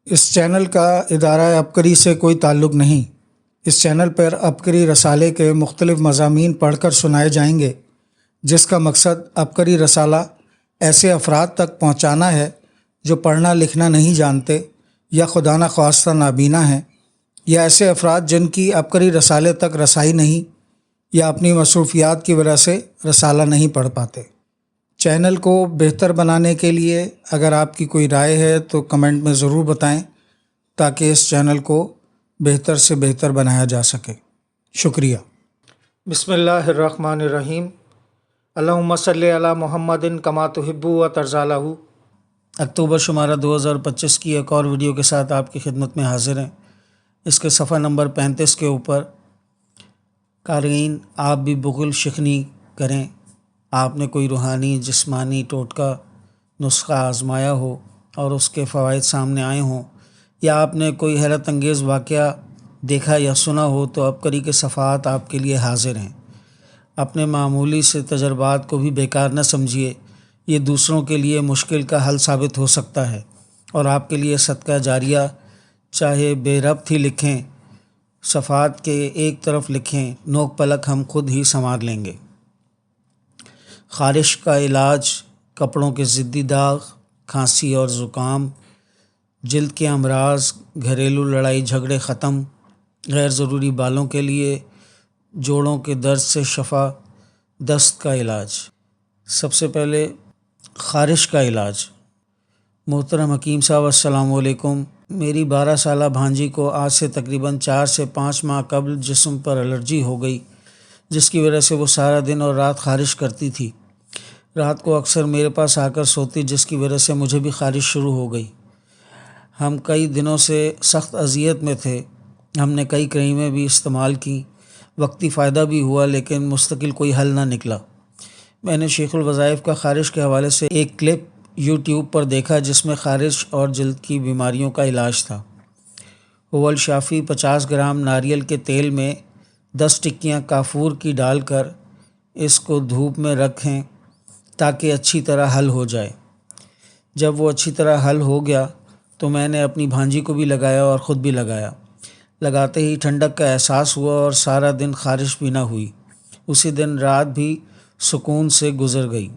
اس channel کا ادارہ عبقری سے کوئی تعلق نہیں۔ اس چینل پر عبقری رسالے کے مختلف مضامین پڑھ کر سنائے جائیں گے، جس کا مقصد عبقری رسالہ ایسے افراد تک پہنچانا ہے جو پڑھنا لکھنا نہیں جانتے یا خدا نخواستہ نابینا ہیں، یا ایسے افراد جن کی عبقری رسالے تک رسائی نہیں یا اپنی مصروفیات کی وجہ سے رسالہ نہیں پڑھ پاتے۔ چینل کو بہتر بنانے کے لیے اگر آپ کی کوئی رائے ہے تو کمنٹ میں ضرور بتائیں تاکہ اس چینل کو بہتر سے بہتر بنایا جا سکے۔ شکریہ۔ بسم اللہ الرحمن الرحیم۔ اللہم صلی علی محمد کما تحب و ترضی لہ۔ اکتوبر شمارہ 2025 کی ایک اور ویڈیو کے ساتھ آپ کی خدمت میں حاضر ہیں۔ اس کے صفحہ نمبر 35 کے اوپر قارئین آپ بھی بغل شکنی کریں۔ آپ نے کوئی روحانی جسمانی ٹوٹکا نسخہ آزمایا ہو اور اس کے فوائد سامنے آئے ہوں، یا آپ نے کوئی حیرت انگیز واقعہ دیکھا یا سنا ہو، تو عبقری کے صفحات آپ کے لیے حاضر ہیں۔ اپنے معمولی سے تجربات کو بھی بیکار نہ سمجھیے، یہ دوسروں کے لیے مشکل کا حل ثابت ہو سکتا ہے اور آپ کے لیے صدقہ جاریہ، چاہے بے ربط ہی لکھیں، صفحات کے ایک طرف لکھیں، نوک پلک ہم خود ہی سنوار لیں گے۔ خارش کا علاج، کپڑوں کے ضدی داغ، کھانسی اور زکام، جلد کے امراض، گھریلو لڑائی جھگڑے ختم، غیر ضروری بالوں کے لیے، جوڑوں کے درد سے شفا، دست کا علاج۔ سب سے پہلے خارش کا علاج۔ محترم حکیم صاحب السلام علیکم۔ میری 12 سالہ بھانجی کو آج سے تقریباً 4 سے 5 ماہ قبل جسم پر الرجی ہو گئی، جس کی وجہ سے وہ سارا دن اور رات خارش کرتی تھی۔ رات کو اکثر میرے پاس آ کر سوتی، جس کی وجہ سے مجھے بھی خارش شروع ہو گئی۔ ہم کئی دنوں سے سخت اذیت میں تھے۔ ہم نے کئی کریمیں بھی استعمال کیں، وقتی فائدہ بھی ہوا، لیکن مستقل کوئی حل نہ نکلا۔ میں نے شیخ الوظائف کا خارش کے حوالے سے ایک کلپ یوٹیوب پر دیکھا جس میں خارش اور جلد کی بیماریوں کا علاج تھا۔ اول شافی 50 گرام ناریل کے تیل میں 10 ٹکیاں کافور کی ڈال کر اس کو دھوپ میں رکھیں تاکہ اچھی طرح حل ہو جائے۔ جب وہ اچھی طرح حل ہو گیا تو میں نے اپنی بھانجی کو بھی لگایا اور خود بھی لگایا۔ لگاتے ہی ٹھنڈک کا احساس ہوا اور سارا دن خارش بھی نہ ہوئی۔ اسی دن رات بھی سکون سے گزر گئی۔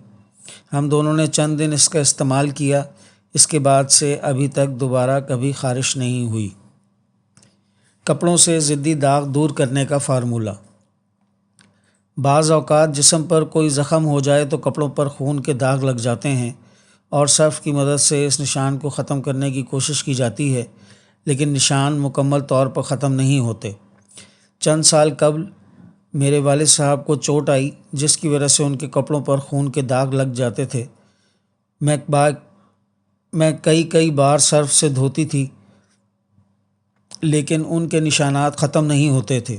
ہم دونوں نے چند دن اس کا استعمال کیا، اس کے بعد سے ابھی تک دوبارہ کبھی خارش نہیں ہوئی۔ کپڑوں سے ضدی داغ دور کرنے کا فارمولہ۔ بعض اوقات جسم پر کوئی زخم ہو جائے تو کپڑوں پر خون کے داغ لگ جاتے ہیں اور صرف کی مدد سے اس نشان کو ختم کرنے کی کوشش کی جاتی ہے، لیکن نشان مکمل طور پر ختم نہیں ہوتے۔ چند سال قبل میرے والد صاحب کو چوٹ آئی، جس کی وجہ سے ان کے کپڑوں پر خون کے داغ لگ جاتے تھے۔ میں کئی بار صرف سے دھوتی تھی، لیکن ان کے نشانات ختم نہیں ہوتے تھے۔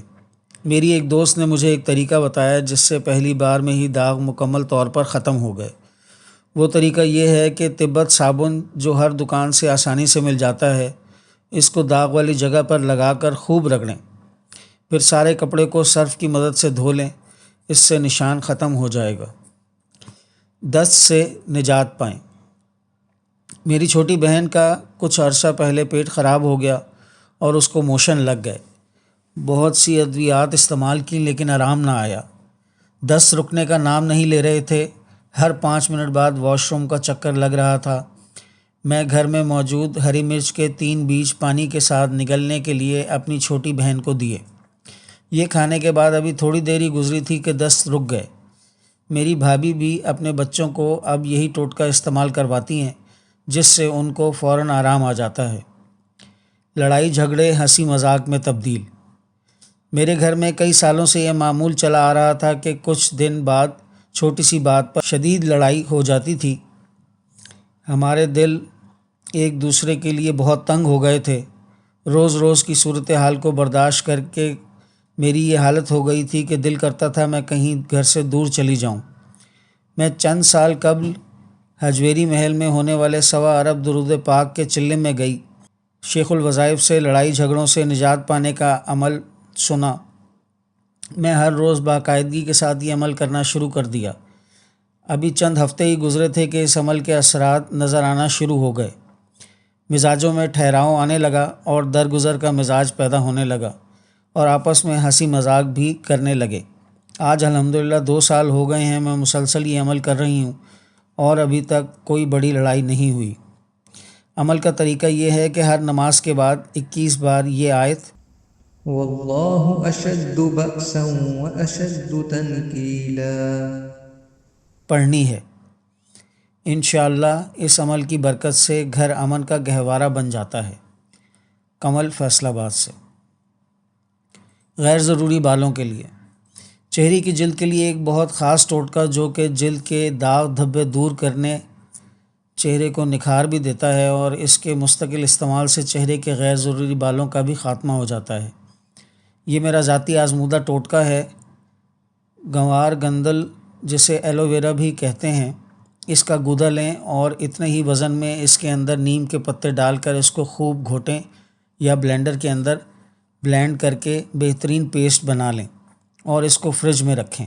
میری ایک دوست نے مجھے ایک طریقہ بتایا جس سے پہلی بار میں ہی داغ مکمل طور پر ختم ہو گئے۔ وہ طریقہ یہ ہے کہ تبت صابن جو ہر دکان سے آسانی سے مل جاتا ہے، اس کو داغ والی جگہ پر لگا کر خوب رگڑیں، پھر سارے کپڑے کو صرف کی مدد سے دھو لیں، اس سے نشان ختم ہو جائے گا۔ دست سے نجات پائیں۔ میری چھوٹی بہن کا کچھ عرصہ پہلے پیٹ خراب ہو گیا اور اس کو موشن لگ گئے۔ بہت سی ادویات استعمال کی لیکن آرام نہ آیا۔ دست رکنے کا نام نہیں لے رہے تھے۔ ہر 5 منٹ بعد واش روم کا چکر لگ رہا تھا۔ میں گھر میں موجود ہری مرچ کے 3 بیج پانی کے ساتھ نگلنے کے لیے اپنی چھوٹی بہن کو دیے۔ یہ کھانے کے بعد ابھی تھوڑی دیر ہی گزری تھی کہ دست رک گئے۔ میری بھابھی بھی اپنے بچوں کو اب یہی ٹوٹکا استعمال کرواتی ہیں، جس سے ان کو فوراً آرام آ جاتا ہے۔ لڑائی جھگڑے ہنسی مذاق میں تبدیل۔ میرے گھر میں کئی سالوں سے یہ معمول چلا آ رہا تھا کہ کچھ دن بعد چھوٹی سی بات پر شدید لڑائی ہو جاتی تھی۔ ہمارے دل ایک دوسرے کے لیے بہت تنگ ہو گئے تھے۔ روز روز کی صورتحال کو برداشت کر کے میری یہ حالت ہو گئی تھی کہ دل کرتا تھا میں کہیں گھر سے دور چلی جاؤں۔ میں چند سال قبل حجویری محل میں ہونے والے 1.25 ارب درود پاک کے چلے میں گئی۔ شیخ الوظائف سے لڑائی جھگڑوں سے نجات پانے کا عمل سنا۔ میں ہر روز باقاعدگی کے ساتھ یہ عمل کرنا شروع کر دیا۔ ابھی چند ہفتے ہی گزرے تھے کہ اس عمل کے اثرات نظر آنا شروع ہو گئے۔ مزاجوں میں ٹھہراؤ آنے لگا اور درگزر کا مزاج پیدا ہونے لگا اور آپس میں ہنسی مذاق بھی کرنے لگے۔ آج الحمدللہ 2 سال ہو گئے ہیں میں مسلسل یہ عمل کر رہی ہوں اور ابھی تک کوئی بڑی لڑائی نہیں ہوئی۔ عمل کا طریقہ یہ ہے کہ ہر نماز کے بعد 21 بار یہ آیت واللہ اشد بأسا واشد تنکیلا پڑھنی ہے۔ انشاءاللہ اس عمل کی برکت سے گھر امن کا گہوارہ بن جاتا ہے۔ کمل فیصل آباد سے۔ غیر ضروری بالوں کے لیے چہرے کی جلد کے لیے ایک بہت خاص ٹوٹکا جو کہ جلد کے داغ دھبے دور کرنے، چہرے کو نکھار بھی دیتا ہے اور اس کے مستقل استعمال سے چہرے کے غیر ضروری بالوں کا بھی خاتمہ ہو جاتا ہے۔ یہ میرا ذاتی آزمودہ ٹوٹکا ہے۔ گنوار گندل جسے ایلو ویرا بھی کہتے ہیں، اس کا گودا لیں اور اتنے ہی وزن میں اس کے اندر نیم کے پتے ڈال کر اس کو خوب گھوٹیں یا بلینڈر کے اندر بلینڈ کر کے بہترین پیسٹ بنا لیں اور اس کو فریج میں رکھیں۔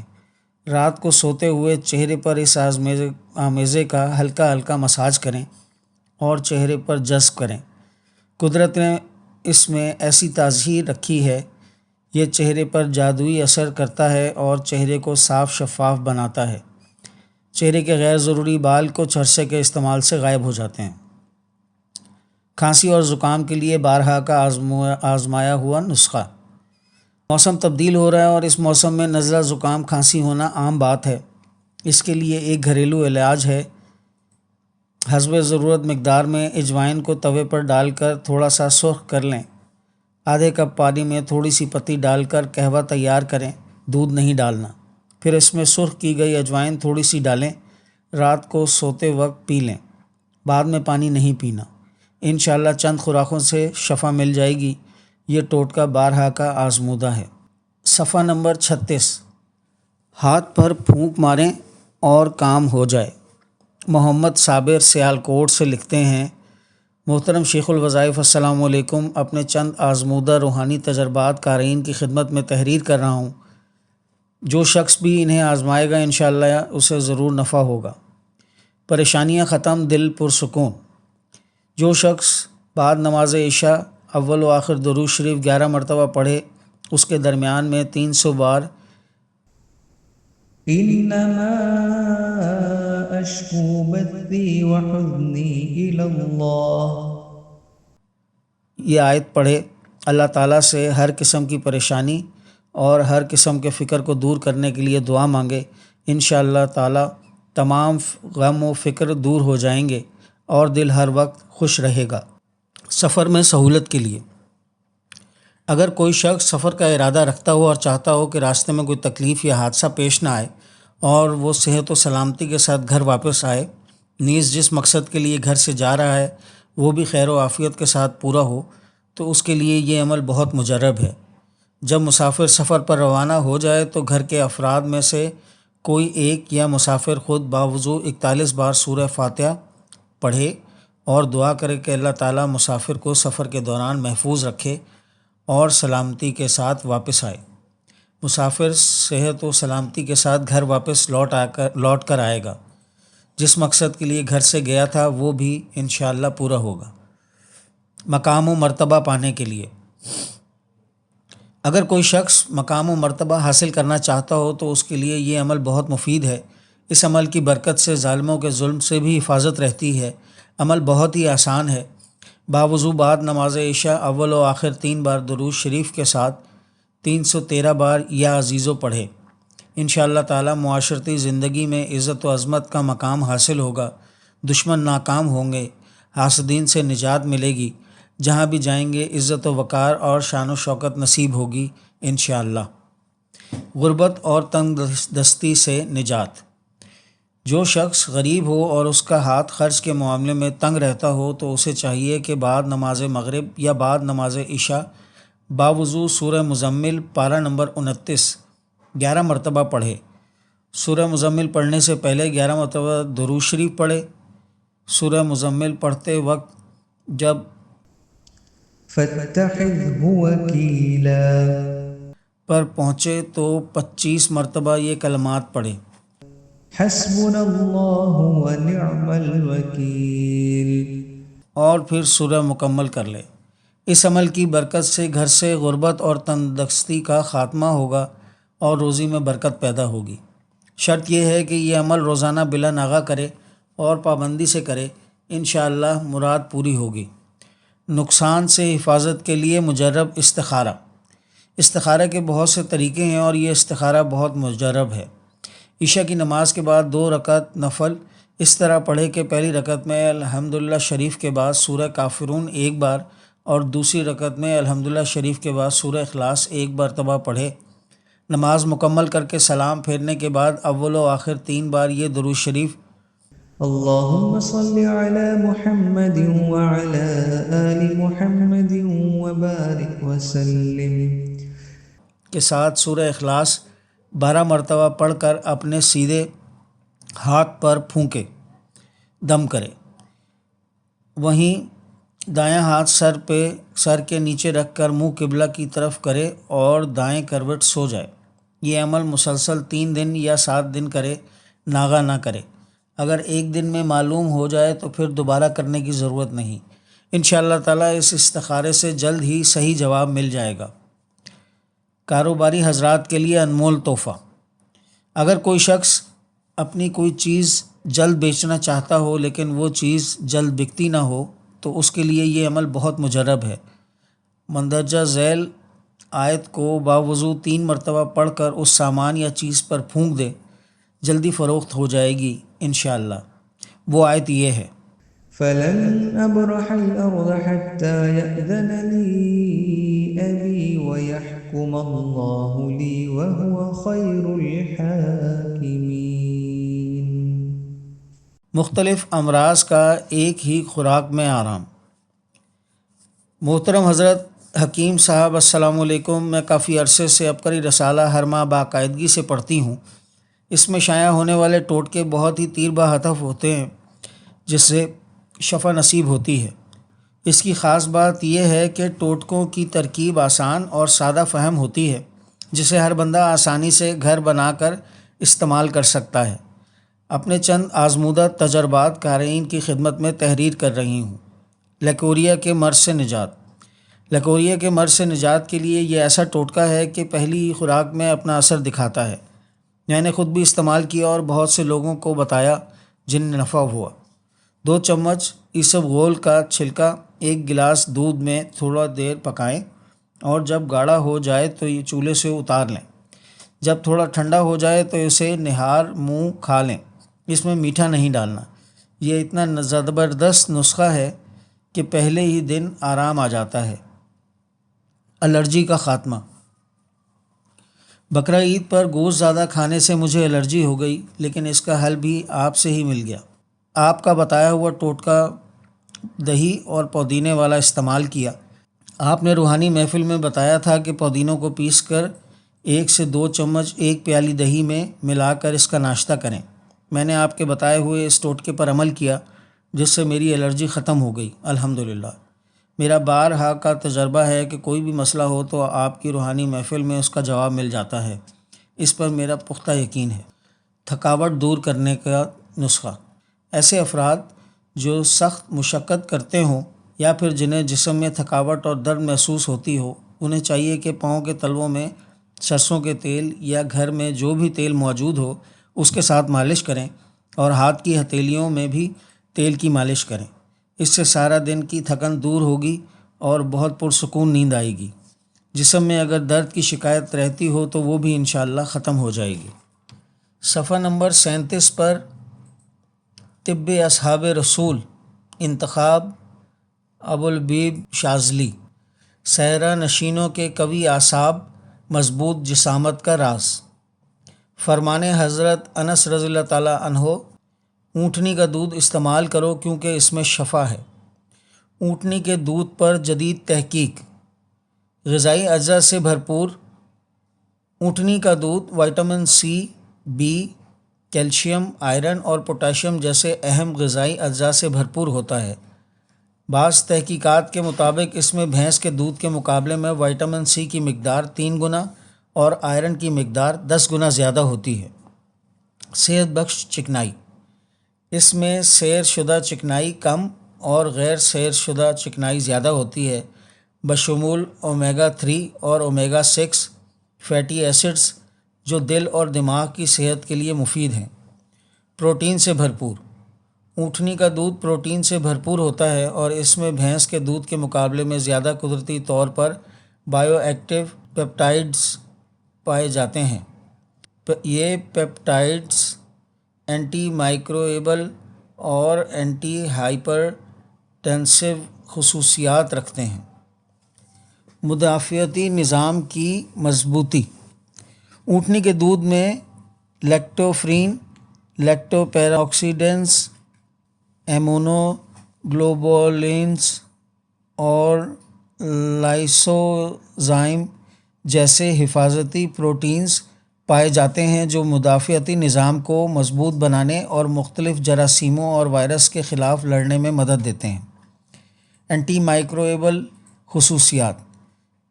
رات کو سوتے ہوئے چہرے پر اس آمیزے کا ہلکا ہلکا مساج کریں اور چہرے پر جذب کریں۔ قدرت نے اس میں ایسی تاثیر رکھی ہے، یہ چہرے پر جادوئی اثر کرتا ہے اور چہرے کو صاف شفاف بناتا ہے۔ چہرے کے غیر ضروری بال کچھ عرصے کے استعمال سے غائب ہو جاتے ہیں۔ کھانسی اور زکام کے لیے بارہا کا آزمایا ہوا نسخہ۔ موسم تبدیل ہو رہا ہے اور اس موسم میں نزلہ زکام کھانسی ہونا عام بات ہے۔ اس کے لیے ایک گھریلو علاج ہے۔ حسب ضرورت مقدار میں اجوائن کو توے پر ڈال کر تھوڑا سا سرخ کر لیں۔ آدھے کپ پانی میں تھوڑی سی پتی ڈال کر قہوہ تیار کریں، دودھ نہیں ڈالنا۔ پھر اس میں سرخ کی گئی اجوائن تھوڑی سی ڈالیں، رات کو سوتے وقت پی لیں، بعد میں پانی نہیں پینا۔ انشاءاللہ چند خوراکوں سے شفا مل جائے گی۔ یہ ٹوٹکا بارہا کا آزمودہ ہے۔ صفحہ نمبر 36۔ ہاتھ پر پھونک ماریں اور کام ہو جائے۔ محمد صابر سیالکوٹ سے لکھتے ہیں، محترم شیخ الوظائف السلام علیکم، اپنے چند آزمودہ روحانی تجربات قارئین کی خدمت میں تحریر کر رہا ہوں۔ جو شخص بھی انہیں آزمائے گا انشاءاللہ اسے ضرور نفع ہوگا۔ پریشانیاں ختم، دل پرسکون۔ جو شخص بعد نماز عشاء اول و آخر درود شریف 11 مرتبہ پڑھے، اس کے درمیان میں 300 بار انما اشکو بثی وحزنی الی اللہ یہ آیت پڑھے، اللہ تعالیٰ سے ہر قسم کی پریشانی اور ہر قسم کے فکر کو دور کرنے کے لیے دعا مانگے، انشاءاللہ تعالیٰ تمام غم و فکر دور ہو جائیں گے اور دل ہر وقت خوش رہے گا۔ سفر میں سہولت کے لیے اگر کوئی شخص سفر کا ارادہ رکھتا ہو اور چاہتا ہو کہ راستے میں کوئی تکلیف یا حادثہ پیش نہ آئے اور وہ صحت و سلامتی کے ساتھ گھر واپس آئے، نیز جس مقصد کے لیے گھر سے جا رہا ہے وہ بھی خیر و عافیت کے ساتھ پورا ہو، تو اس کے لیے یہ عمل بہت مجرب ہے۔ جب مسافر سفر پر روانہ ہو جائے تو گھر کے افراد میں سے کوئی ایک یا مسافر خود باوضو 41 بار سورہ فاتحہ پڑھے اور دعا کرے کہ اللہ تعالیٰ مسافر کو سفر کے دوران محفوظ رکھے اور سلامتی کے ساتھ واپس آئے۔ مسافر صحت و سلامتی کے ساتھ گھر واپس لوٹ کر آئے گا۔ جس مقصد کے لیے گھر سے گیا تھا وہ بھی انشاءاللہ پورا ہوگا۔ مقام و مرتبہ پانے کے لیے اگر کوئی شخص مقام و مرتبہ حاصل کرنا چاہتا ہو تو اس کے لیے یہ عمل بہت مفید ہے۔ اس عمل کی برکت سے ظالموں کے ظلم سے بھی حفاظت رہتی ہے۔ عمل بہت ہی آسان ہے۔ باوضو بعد نماز عشاء اول و آخر 3 بار درود شریف کے ساتھ 313 بار یا عزیزو پڑھے۔ انشاءاللہ تعالیٰ معاشرتی زندگی میں عزت و عظمت کا مقام حاصل ہوگا، دشمن ناکام ہوں گے، حاسدین سے نجات ملے گی، جہاں بھی جائیں گے عزت و وقار اور شان و شوکت نصیب ہوگی انشاءاللہ۔ غربت اور تنگ دستی سے نجات جو شخص غریب ہو اور اس کا ہاتھ خرچ کے معاملے میں تنگ رہتا ہو تو اسے چاہیے کہ بعد نماز مغرب یا بعد نماز عشاء باوضو سورہ مزمل پارہ نمبر 29 11 مرتبہ پڑھے۔ سورہ مزمل پڑھنے سے پہلے 11 مرتبہ درود شریف پڑھے۔ سورہ مزمل پڑھتے وقت جب فاتخذہ وکیلا پر پہنچے تو 25 مرتبہ یہ کلمات پڑھے۔ حسبنا اللہ ونعم الوکیل اور پھر سورہ مکمل کر لے۔ اس عمل کی برکت سے گھر سے غربت اور تندرستی کا خاتمہ ہوگا اور روزی میں برکت پیدا ہوگی۔ شرط یہ ہے کہ یہ عمل روزانہ بلا ناغہ کرے اور پابندی سے کرے، انشاءاللہ مراد پوری ہوگی۔ نقصان سے حفاظت کے لیے مجرب استخارہ۔ استخارہ کے بہت سے طریقے ہیں اور یہ استخارہ بہت مجرب ہے۔ عشاء کی نماز کے بعد 2 رکعت نفل اس طرح پڑھے کہ پہلی رکعت میں الحمدللہ شریف کے بعد سورہ کافرون ایک بار اور دوسری رکعت میں الحمدللہ شریف کے بعد سورہ اخلاص ایک مرتبہ پڑھے۔ نماز مکمل کر کے سلام پھیرنے کے بعد اول و آخر 3 بار یہ درود شریف اللهم صل على محمد وعلى آل محمد وبارك وسلم کے ساتھ سورہ اخلاص 12 مرتبہ پڑھ کر اپنے سیدھے ہاتھ پر پھونکے دم کرے۔ وہیں دایاں ہاتھ سر کے نیچے رکھ کر منہ قبلہ کی طرف کرے اور دائیں کروٹ سو جائے۔ یہ عمل مسلسل 3 دن یا 7 دن کرے، ناغہ نہ کرے۔ اگر ایک دن میں معلوم ہو جائے تو پھر دوبارہ کرنے کی ضرورت نہیں۔ انشاءاللہ تعالیٰ اس استخارے سے جلد ہی صحیح جواب مل جائے گا۔ کاروباری حضرات کے لیے انمول تحفہ۔ اگر کوئی شخص اپنی کوئی چیز جلد بیچنا چاہتا ہو لیکن وہ چیز جلد بکتی نہ ہو تو اس کے لیے یہ عمل بہت مجرب ہے۔ مندرجہ ذیل آیت کو باوضو 3 مرتبہ پڑھ کر اس سامان یا چیز پر پھونک دے، جلدی فروخت ہو جائے گی انشاءاللہ۔ وہ آیت یہ ہے: فلن أبرح الأرض حتى يأذن لي أبي ويحكم الله لي وهو خير الحاكمين۔ مختلف امراض کا ایک ہی خوراک میں آرام۔ محترم حضرت حکیم صاحب السلام علیکم، میں کافی عرصے سے عبقری رسالہ ہر ماہ باقاعدگی سے پڑھتی ہوں۔ اس میں شائع ہونے والے ٹوٹکے بہت ہی تیر بہ ہدف ہوتے ہیں جس سے شفا نصیب ہوتی ہے۔ اس کی خاص بات یہ ہے کہ ٹوٹکوں کی ترکیب آسان اور سادہ فہم ہوتی ہے جسے ہر بندہ آسانی سے گھر بنا کر استعمال کر سکتا ہے۔ اپنے چند آزمودہ تجربات قارئین کی خدمت میں تحریر کر رہی ہوں۔ لیکوریا کے مرض سے نجات۔ لیکوریا کے مرض سے نجات کے لیے یہ ایسا ٹوٹکا ہے کہ پہلی ہی خوراک میں اپنا اثر دکھاتا ہے۔ میں نے خود بھی استعمال کیا اور بہت سے لوگوں کو بتایا جنہیں نفع ہوا۔ 2 چمچ اسبغول کا چھلکا 1 گلاس دودھ میں تھوڑا دیر پکائیں اور جب گاڑھا ہو جائے تو یہ چولہے سے اتار لیں۔ جب تھوڑا ٹھنڈا ہو جائے تو اسے نہار منہ کھا لیں۔ اس میں میٹھا نہیں ڈالنا۔ یہ اتنا زبردست نسخہ ہے کہ پہلے ہی دن آرام آ جاتا ہے۔ الرجی کا خاتمہ۔ بقرہ عید پر گوشت زیادہ کھانے سے مجھے الرجی ہو گئی، لیکن اس کا حل بھی آپ سے ہی مل گیا۔ آپ کا بتایا ہوا ٹوٹکا دہی اور پودینے والا استعمال کیا۔ آپ نے روحانی محفل میں بتایا تھا کہ پودینوں کو پیس کر 1 سے 2 چمچ 1 پیالی دہی میں ملا کر اس کا ناشتہ کریں۔ میں نے آپ کے بتائے ہوئے اس ٹوٹکے پر عمل کیا جس سے میری الرجی ختم ہو گئی الحمدللہ۔ میرا بارہا کا تجربہ ہے کہ کوئی بھی مسئلہ ہو تو آپ کی روحانی محفل میں اس کا جواب مل جاتا ہے۔ اس پر میرا پختہ یقین ہے۔ تھکاوٹ دور کرنے کا نسخہ۔ ایسے افراد جو سخت مشقت کرتے ہوں یا پھر جنہیں جسم میں تھکاوٹ اور درد محسوس ہوتی ہو، انہیں چاہیے کہ پاؤں کے تلووں میں سرسوں کے تیل یا گھر میں جو بھی تیل موجود ہو اس کے ساتھ مالش کریں اور ہاتھ کی ہتھیلیوں میں بھی تیل کی مالش کریں۔ اس سے سارا دن کی تھکن دور ہوگی اور بہت پرسکون نیند آئے گی۔ جسم میں اگر درد کی شکایت رہتی ہو تو وہ بھی انشاءاللہ ختم ہو جائے گی۔ صفحہ نمبر 37 پر طب اصحاب رسول، انتخاب ابوالبیب شاذلی۔ صحرا نشینوں کے قوی اعصاب، مضبوط جسامت کا راز۔ فرمان حضرت انس رضی اللہ تعالیٰ عنہ: اونٹنی کا دودھ استعمال کرو کیونکہ اس میں شفا ہے۔ اونٹنی کے دودھ پر جدید تحقیق۔ غذائی اجزاء سے بھرپور اونٹنی کا دودھ vitamin C, B, calcium, iron اور پوٹاشیم جیسے اہم غذائی اجزاء سے بھرپور ہوتا ہے۔ بعض تحقیقات کے مطابق اس میں بھینس کے دودھ کے مقابلے میں وٹامن سی کی مقدار 3 گنا اور آئرن کی مقدار 10 گنا زیادہ ہوتی ہے۔ صحت بخش چکنائی۔ اس میں سیر شدہ چکنائی کم اور غیر سیر شدہ چکنائی زیادہ ہوتی ہے، بشمول اومیگا 3 اور اومیگا 6 فیٹی ایسڈز جو دل اور دماغ کی صحت کے لیے مفید ہیں۔ پروٹین سے بھرپور اونٹنی کا دودھ پروٹین سے بھرپور ہوتا ہے اور اس میں بھینس کے دودھ کے مقابلے میں زیادہ قدرتی طور پر بائیو ایکٹیو پیپٹائڈز پائے جاتے ہیں۔ یہ پیپٹائڈز اینٹی مائکرویبل اور اینٹی ہائپر ٹینسو خصوصیات رکھتے ہیں۔ مدافعتی نظام کی مضبوطی اونٹنی کے دودھ میں لیکٹوفرین، لیکٹو پیراکسیڈینز، ایمونو گلوبولینز اور لائسوزائم جیسے حفاظتی پروٹینز پائے جاتے ہیں جو مدافعتی نظام کو مضبوط بنانے اور مختلف جراثیموں اور وائرس کے خلاف لڑنے میں مدد دیتے ہیں۔ اینٹی مائکرویبل خصوصیات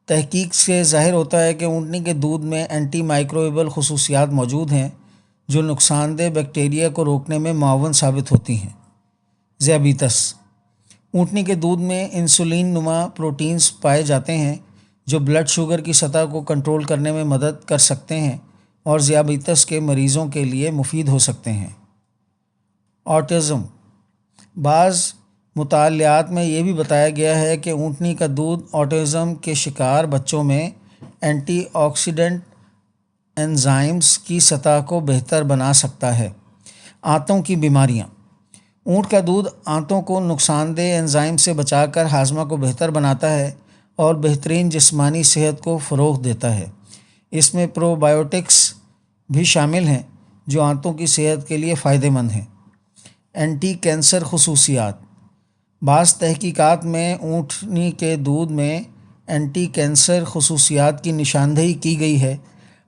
تحقیق سے ظاہر ہوتا ہے کہ اونٹنی کے دودھ میں اینٹی مائکروویبل خصوصیات موجود ہیں جو نقصان دہ بیکٹیریا کو روکنے میں معاون ثابت ہوتی ہیں۔ ذیابیطس اونٹنی کے دودھ میں انسولین نما پروٹینز پائے جاتے ہیں جو بلڈ شوگر کی سطح کو کنٹرول کرنے میں مدد کر سکتے ہیں اور ذیابیطس کے مریضوں کے لیے مفید ہو سکتے ہیں۔ آٹزم بعض مطالعات میں یہ بھی بتایا گیا ہے کہ اونٹنی کا دودھ آٹزم کے شکار بچوں میں اینٹی آکسیڈنٹ انزائمز کی سطح کو بہتر بنا سکتا ہے۔ آنتوں کی بیماریاں اونٹ کا دودھ آنتوں کو نقصان دہ انزائم سے بچا کر ہاضمہ کو بہتر بناتا ہے اور بہترین جسمانی صحت کو فروغ دیتا ہے۔ اس میں پرو بایوٹکس بھی شامل ہیں جو آنتوں کی صحت کے لیے فائدہ مند ہیں۔ اینٹی کینسر خصوصیات بعض تحقیقات میں اونٹنی کے دودھ میں اینٹی کینسر خصوصیات کی نشاندہی کی گئی ہے،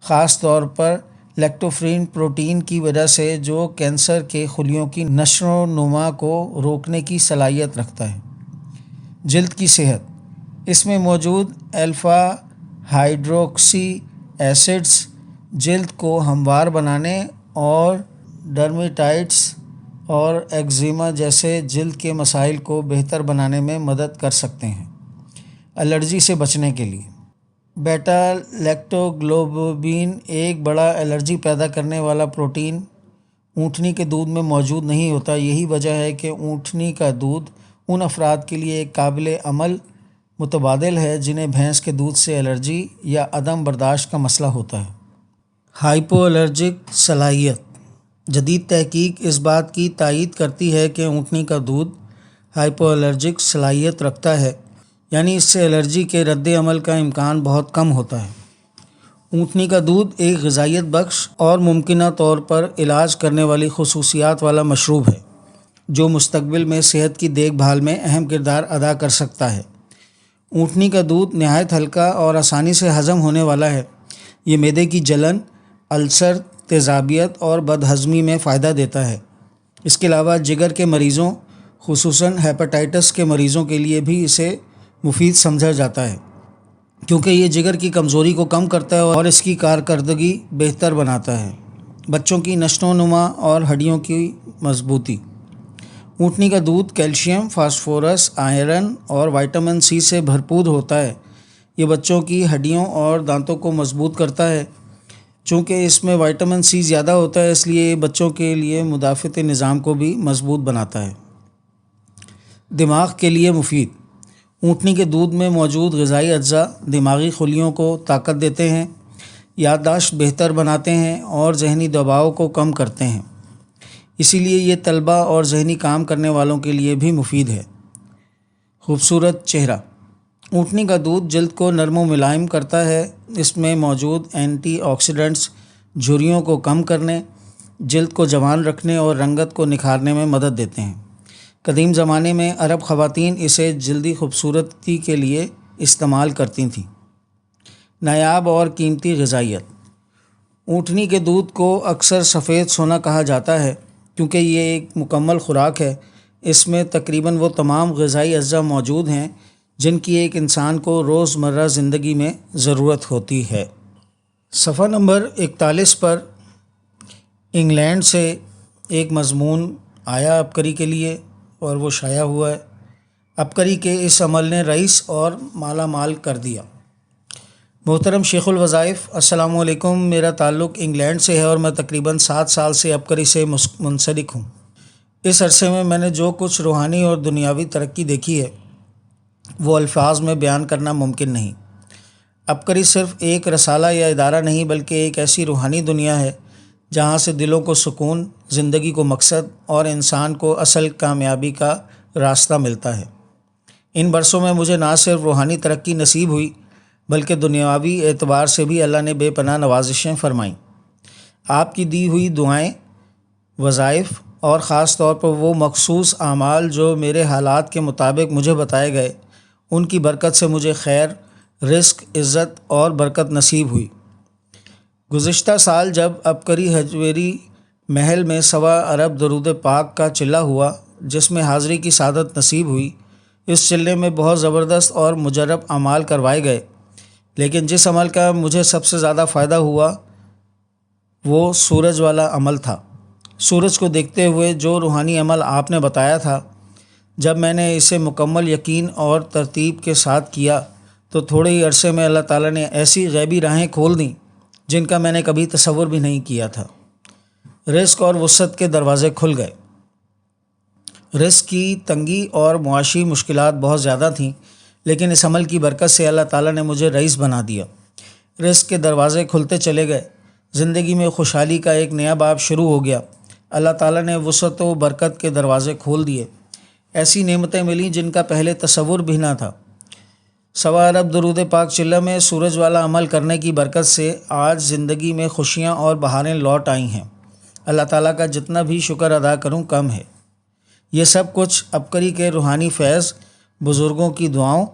خاص طور پر لیکٹوفرین پروٹین کی وجہ سے جو کینسر کے خلیوں کی نشو و نما کو روکنے کی صلاحیت رکھتا ہے۔ جلد کی صحت اس میں موجود الفا ہائیڈروکسی ایسڈز جلد کو ہموار بنانے اور ڈرمیٹائٹس اور ایگزیما جیسے جلد کے مسائل کو بہتر بنانے میں مدد کر سکتے ہیں۔ الرجی سے بچنے کے لیے بیٹا لیکٹوگلوبین ایک بڑا الرجی پیدا کرنے والا پروٹین اونٹنی کے دودھ میں موجود نہیں ہوتا۔ یہی وجہ ہے کہ اونٹنی کا دودھ ان افراد کے لیے ایک قابل عمل متبادل ہے جنہیں بھینس کے دودھ سے الرجی یا عدم برداشت کا مسئلہ ہوتا ہے۔ ہائپو الرجک صلاحیت جدید تحقیق اس بات کی تائید کرتی ہے کہ اونٹنی کا دودھ ہائپو الرجک صلاحیت رکھتا ہے، یعنی اس سے الرجی کے رد عمل کا امکان بہت کم ہوتا ہے۔ اونٹنی کا دودھ ایک غذائیت بخش اور ممکنہ طور پر علاج کرنے والی خصوصیات والا مشروب ہے جو مستقبل میں صحت کی دیکھ بھال میں اہم کردار ادا کر سکتا ہے۔ اونٹنی کا دودھ نہایت ہلکا اور آسانی سے ہضم ہونے والا ہے۔ یہ معدے کی جلن، السر، تیزابیت اور بد ہضمی میں فائدہ دیتا ہے۔ اس کے علاوہ جگر کے مریضوں خصوصاً ہیپاٹائٹس کے مریضوں کے لیے بھی اسے مفید سمجھا جاتا ہے کیونکہ یہ جگر کی کمزوری کو کم کرتا ہے اور اس کی کارکردگی بہتر بناتا ہے۔ بچوں کی نشو و نما اور ہڈیوں کی مضبوطی اونٹنی کا دودھ کیلشیم، فاسفورس، آئرن اور وٹامن سی سے بھرپور ہوتا ہے۔ یہ بچوں کی ہڈیوں اور دانتوں کو مضبوط کرتا ہے۔ چونکہ اس میں وٹامن سی زیادہ ہوتا ہے اس لیے یہ بچوں کے لیے مدافعتی نظام کو بھی مضبوط بناتا ہے۔ دماغ کے لیے مفید اونٹنی کے دودھ میں موجود غذائی اجزاء دماغی خلیوں کو طاقت دیتے ہیں، یادداشت بہتر بناتے ہیں اور ذہنی دباؤ کو کم کرتے ہیں۔ اسی لیے یہ طلباء اور ذہنی کام کرنے والوں کے لیے بھی مفید ہے۔ خوبصورت چہرہ اونٹنی کا دودھ جلد کو نرم و ملائم کرتا ہے۔ اس میں موجود اینٹی آکسیڈنٹس جھریوں کو کم کرنے، جلد کو جوان رکھنے اور رنگت کو نکھارنے میں مدد دیتے ہیں۔ قدیم زمانے میں عرب خواتین اسے جلدی خوبصورتی کے لیے استعمال کرتی تھیں۔ نایاب اور قیمتی غذائیت اونٹنی کے دودھ کو اکثر سفید سونا کہا جاتا ہے کیونکہ یہ ایک مکمل خوراک ہے۔ اس میں تقریباً وہ تمام غذائی اجزاء موجود ہیں جن کی ایک انسان کو روزمرہ زندگی میں ضرورت ہوتی ہے۔ صفحہ نمبر 41 پر انگلینڈ سے ایک مضمون آیا عبقری کے لیے اور وہ شائع ہوا ہے۔ عبقری کے اس عمل نے رئیس اور مالا مال کر دیا۔ محترم شیخ الوظائف، السلام علیکم۔ میرا تعلق انگلینڈ سے ہے اور میں تقریباً 7 سال سے عبقری سے منسلک ہوں۔ اس عرصے میں نے جو کچھ روحانی اور دنیاوی ترقی دیکھی ہے وہ الفاظ میں بیان کرنا ممکن نہیں۔ عبقری صرف ایک رسالہ یا ادارہ نہیں بلکہ ایک ایسی روحانی دنیا ہے جہاں سے دلوں کو سکون، زندگی کو مقصد اور انسان کو اصل کامیابی کا راستہ ملتا ہے۔ ان برسوں میں مجھے نہ صرف روحانی ترقی نصیب ہوئی بلکہ دنیاوی اعتبار سے بھی اللہ نے بے پناہ نوازشیں فرمائیں۔ آپ کی دی ہوئی دعائیں، وظائف اور خاص طور پر وہ مخصوص اعمال جو میرے حالات کے مطابق مجھے بتائے گئے، ان کی برکت سے مجھے خیر، رزق، عزت اور برکت نصیب ہوئی۔ گزشتہ سال جب عبقری ہجویری محل میں 1.25 ارب درود پاک کا چلہ ہوا جس میں حاضری کی سعادت نصیب ہوئی، اس چلے میں بہت زبردست اور مجرب اعمال کروائے گئے، لیکن جس عمل کا مجھے سب سے زیادہ فائدہ ہوا وہ سورج والا عمل تھا۔ سورج کو دیکھتے ہوئے جو روحانی عمل آپ نے بتایا تھا، جب میں نے اسے مکمل یقین اور ترتیب کے ساتھ کیا تو تھوڑے ہی عرصے میں اللہ تعالیٰ نے ایسی غیبی راہیں کھول دیں جن کا میں نے کبھی تصور بھی نہیں کیا تھا۔ رزق اور وسعت کے دروازے کھل گئے۔ رزق کی تنگی اور معاشی مشکلات بہت زیادہ تھیں، لیکن اس عمل کی برکت سے اللہ تعالیٰ نے مجھے رئیس بنا دیا۔ رزق کے دروازے کھلتے چلے گئے، زندگی میں خوشحالی کا ایک نیا باب شروع ہو گیا۔ اللہ تعالیٰ نے وسعت و برکت کے دروازے کھول دیے۔ ایسی نعمتیں ملیں جن کا پہلے تصور بھی نہ تھا۔ 1.25 ارب درود پاک چلہ میں سورج والا عمل کرنے کی برکت سے آج زندگی میں خوشیاں اور بہاریں لوٹ آئی ہیں۔ اللہ تعالیٰ کا جتنا بھی شکر ادا کروں کم ہے۔ یہ سب کچھ عبقری کے روحانی فیض، بزرگوں کی دعاؤں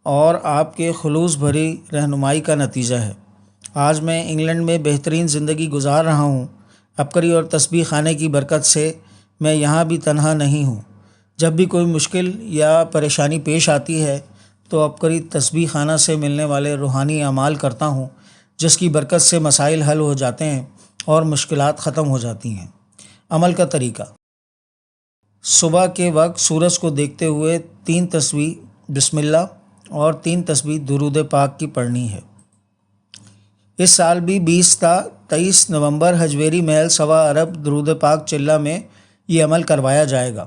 اور آپ کے خلوص بھری رہنمائی کا نتیجہ ہے۔ آج میں انگلینڈ میں بہترین زندگی گزار رہا ہوں۔ عبقری اور تسبیح خانے کی برکت سے میں یہاں بھی تنہا نہیں ہوں۔ جب بھی کوئی مشکل یا پریشانی پیش آتی ہے تو عبقری تسبیح خانہ سے ملنے والے روحانی اعمال کرتا ہوں، جس کی برکت سے مسائل حل ہو جاتے ہیں اور مشکلات ختم ہو جاتی ہیں۔ عمل کا طریقہ: صبح کے وقت سورج کو دیکھتے ہوئے 3 تسبیح بسم اللہ اور 3 تسبیح درود پاک کی پڑھنی ہے۔ اس سال بھی 20 تا 23 نومبر ہجویری محل 1.25 ارب درود پاک چلہ میں یہ عمل کروایا جائے گا۔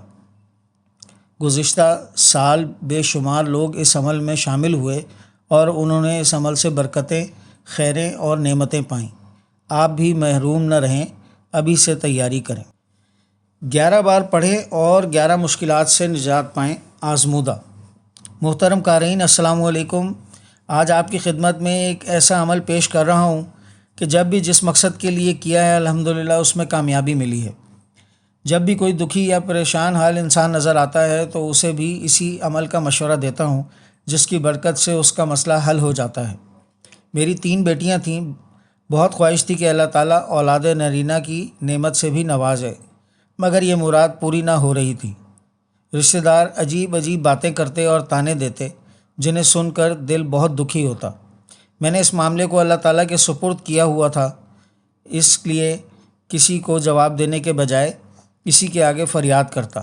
گزشتہ سال بے شمار لوگ اس عمل میں شامل ہوئے اور انہوں نے اس عمل سے برکتیں، خیریں اور نعمتیں پائیں۔ آپ بھی محروم نہ رہیں، ابھی سے تیاری کریں۔ 11 بار پڑھیں اور 11 مشکلات سے نجات پائیں۔ آزمودہ۔ محترم قارئین، السلام علیکم۔ آج آپ کی خدمت میں ایک ایسا عمل پیش کر رہا ہوں کہ جب بھی جس مقصد کے لیے کیا ہے الحمدللہ اس میں کامیابی ملی ہے۔ جب بھی کوئی دکھی یا پریشان حال انسان نظر آتا ہے تو اسے بھی اسی عمل کا مشورہ دیتا ہوں جس کی برکت سے اس کا مسئلہ حل ہو جاتا ہے۔ میری 3 بیٹیاں تھیں۔ بہت خواہش تھی کہ اللہ تعالیٰ اولاد نرینہ کی نعمت سے بھی نوازے، مگر یہ مراد پوری نہ ہو رہی تھی۔ رشتہ دار عجیب عجیب باتیں کرتے اور طعنے دیتے جنہیں سن کر دل بہت دکھی ہوتا۔ میں نے اس معاملے کو اللہ تعالیٰ کے سپرد کیا ہوا تھا، اس لیے کسی کو جواب دینے کے بجائے کسی کے آگے فریاد کرتا۔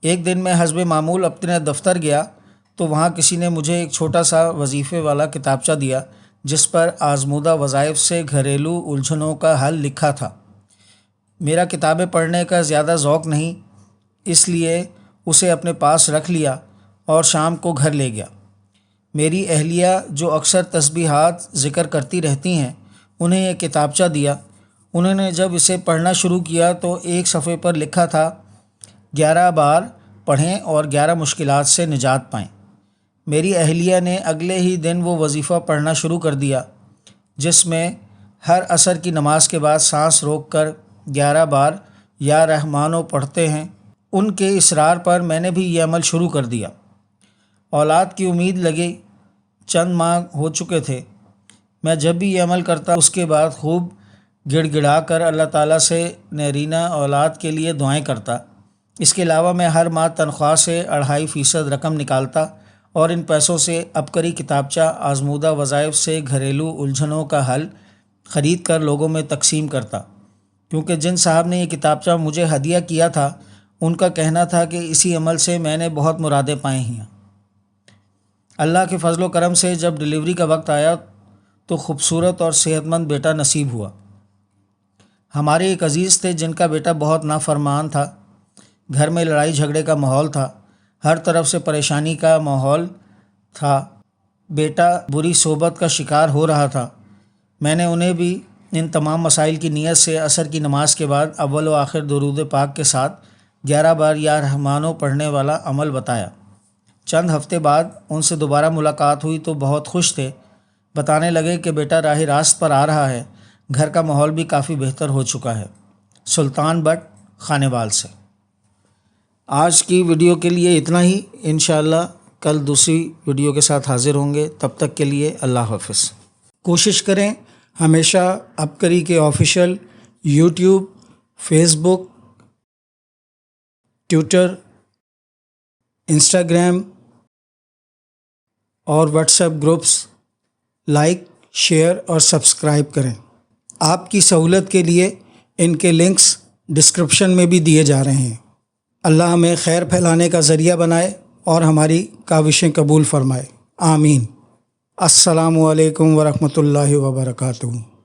ایک دن میں حسب معمول اپنے دفتر گیا تو وہاں کسی نے مجھے ایک چھوٹا سا وظیفے والا کتابچہ دیا جس پر آزمودہ وظائف سے گھریلو الجھنوں کا حل لکھا تھا۔ میرا کتابیں پڑھنے کا زیادہ ذوق نہیں، اس لیے اسے اپنے پاس رکھ لیا اور شام کو گھر لے گیا۔ میری اہلیہ جو اکثر تسبیحات ذکر کرتی رہتی ہیں، انہیں یہ کتابچہ دیا۔ انہوں نے جب اسے پڑھنا شروع کیا تو ایک صفحے پر لکھا تھا 11 بار پڑھیں اور 11 مشکلات سے نجات پائیں۔ میری اہلیہ نے اگلے ہی دن وہ وظیفہ پڑھنا شروع کر دیا جس میں ہر عصر کی نماز کے بعد سانس روک کر 11 بار یا رحمانو پڑھتے ہیں۔ ان کے اصرار پر میں نے بھی یہ عمل شروع کر دیا۔ اولاد کی امید لگی، چند ماہ ہو چکے تھے۔ میں جب بھی یہ عمل کرتا اس کے بعد خوب گڑ گڑا کر اللہ تعالیٰ سے نرینہ اولاد کے لیے دعائیں کرتا۔ اس کے علاوہ میں ہر ماہ تنخواہ سے 2.5% رقم نکالتا اور ان پیسوں سے عبقری کتابچہ آزمودہ وظائف سے گھریلو الجھنوں کا حل خرید کر لوگوں میں تقسیم کرتا، کیونکہ جن صاحب نے یہ کتابچہ مجھے ہدیہ کیا تھا ان کا کہنا تھا کہ اسی عمل سے میں نے بہت مرادیں پائی ہیں۔ اللہ کے فضل و کرم سے جب ڈلیوری کا وقت آیا تو خوبصورت اور صحت مند بیٹا نصیب ہوا۔ ہمارے ایک عزیز تھے جن کا بیٹا بہت نافرمان تھا۔ گھر میں لڑائی جھگڑے کا ماحول تھا، ہر طرف سے پریشانی کا ماحول تھا، بیٹا بری صحبت کا شکار ہو رہا تھا۔ میں نے انہیں بھی ان تمام مسائل کی نیت سے عصر کی نماز کے بعد اول و آخر درود پاک کے ساتھ 11 بار یا رحمانو پڑھنے والا عمل بتایا۔ چند ہفتے بعد ان سے دوبارہ ملاقات ہوئی تو بہت خوش تھے، بتانے لگے کہ بیٹا راہ راست پر آ رہا ہے، گھر کا ماحول بھی کافی بہتر ہو چکا ہے۔ سلطان بٹ خانے وال سے۔ آج کی ویڈیو کے لیے اتنا ہی، انشاءاللہ کل دوسری ویڈیو کے ساتھ حاضر ہوں گے۔ تب تک کے لیے اللہ حافظ۔ کوشش کریں ہمیشہ عبقری کے آفیشیل یوٹیوب، فیس بک، ٹویٹر، انسٹاگرام اور what's app groups like, share اور سبسکرائب کریں۔ آپ کی سہولت کے لیے ان کے لنکس ڈسکرپشن میں بھی دیے جا رہے ہیں۔ اللہ ہمیں خیر پھیلانے کا ذریعہ بنائے اور ہماری کاوشیں قبول فرمائے، آمین۔ السلام علیکم ورحمۃ اللہ وبرکاتہ۔